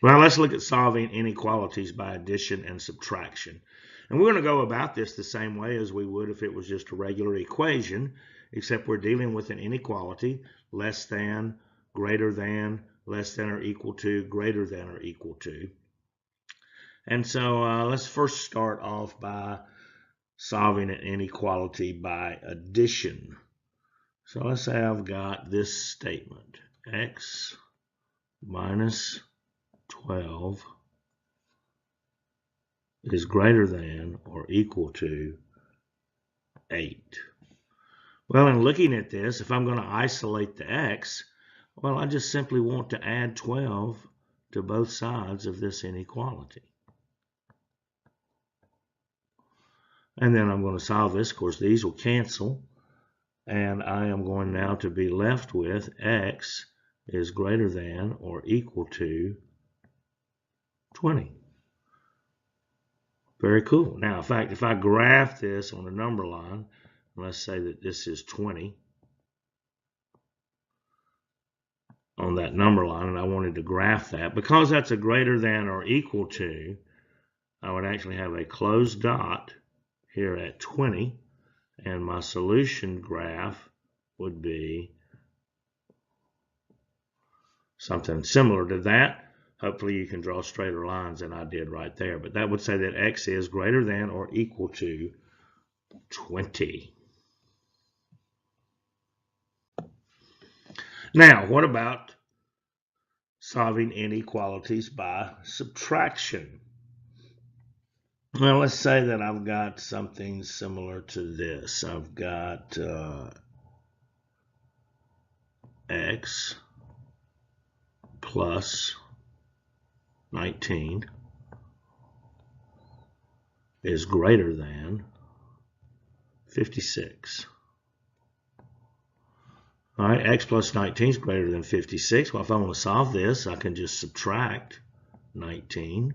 Well, let's look at solving inequalities by addition and subtraction. And we're going to go about this the same way as we would if it was just a regular equation, except we're dealing with an inequality, less than, greater than, less than or equal to, greater than or equal to. And so let's first start off by solving an inequality by addition. So let's say I've got this statement, x minus 12 is greater than or equal to 8. Well, in looking at this, if I'm going to isolate the x, well, I just simply want to add 12 to both sides of this inequality. And then I'm going to solve this. Of course, these will cancel. And I am going now to be left with x is greater than or equal to 20. Very cool. Now, in fact, if I graph this on a number line, let's say that this is 20 on that number line, and I wanted to graph that, because that's a greater than or equal to, I would actually have a closed dot here at 20, and my solution graph would be something similar to that. Hopefully you can draw straighter lines than I did right there, but that would say that x is greater than or equal to 20. Now, what about solving inequalities by subtraction? Well, let's say that I've got something similar to this. I've got x plus 19 is greater than 56. All right, x plus 19 is greater than 56. Well, if I want to solve this, I can just subtract 19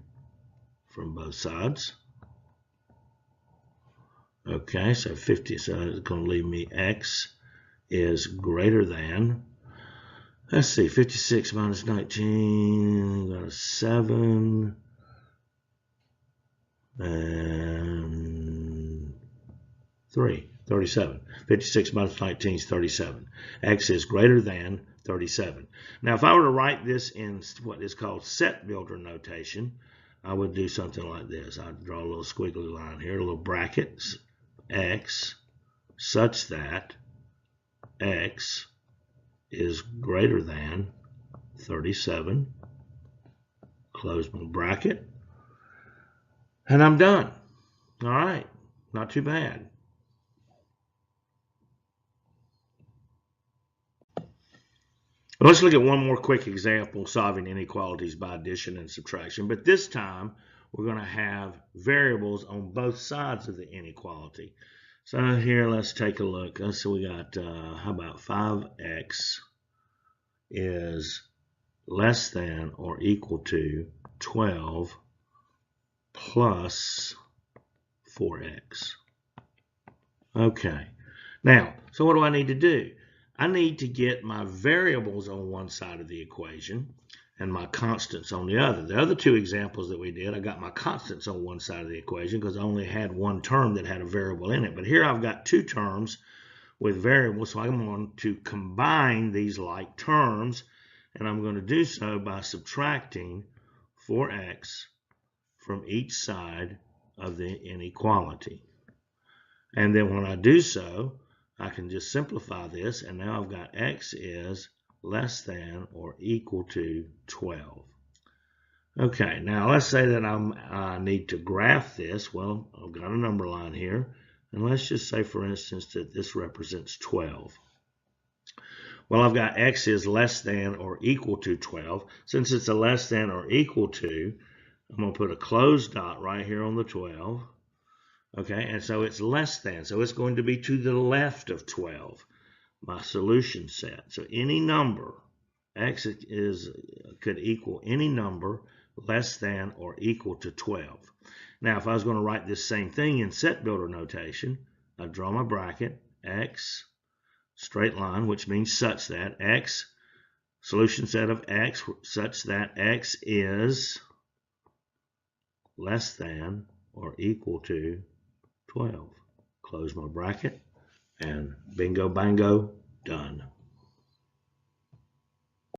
from both sides. Okay, so 50, so it's going to leave me x is greater than, let's see, 56 minus 19, got a 7, and 3, 37. 56 minus 19 is 37. X is greater than 37. Now, if I were to write this in what is called set builder notation, I would do something like this. I'd draw a little squiggly line here, a little brackets, x, such that x is greater than 37, close my bracket, and I'm done. All right, not too bad. Let's look at one more quick example solving inequalities by addition and subtraction, but this time we're going to have variables on both sides of the inequality. So here, let's take a look. So we got, how about 5x is less than or equal to 12 plus 4x. Okay. Now, so what do I need to do? I need to get my variables on one side of the equation and my constants on the other. The other two examples that we did, I got my constants on one side of the equation because I only had one term that had a variable in it. But here I've got two terms with variables, so I'm going to combine these like terms, and I'm going to do so by subtracting 4x from each side of the inequality. And then when I do so, I can just simplify this, and now I've got x is less than or equal to 12. Okay, now let's say that I need to graph this. Well, I've got a number line here, and let's just say, for instance, that this represents 12. Well, I've got x is less than or equal to 12. Since it's a less than or equal to, I'm going to put a closed dot right here on the 12. Okay, and so it's less than, so it's going to be to the left of 12, my solution set. So any number, x could equal any number less than or equal to 12. Now, if I was going to write this same thing in set builder notation, I'd draw my bracket, x, straight line, which means such that x, solution set of x such that x is less than or equal to 12. Close my bracket, and bingo, bango, done.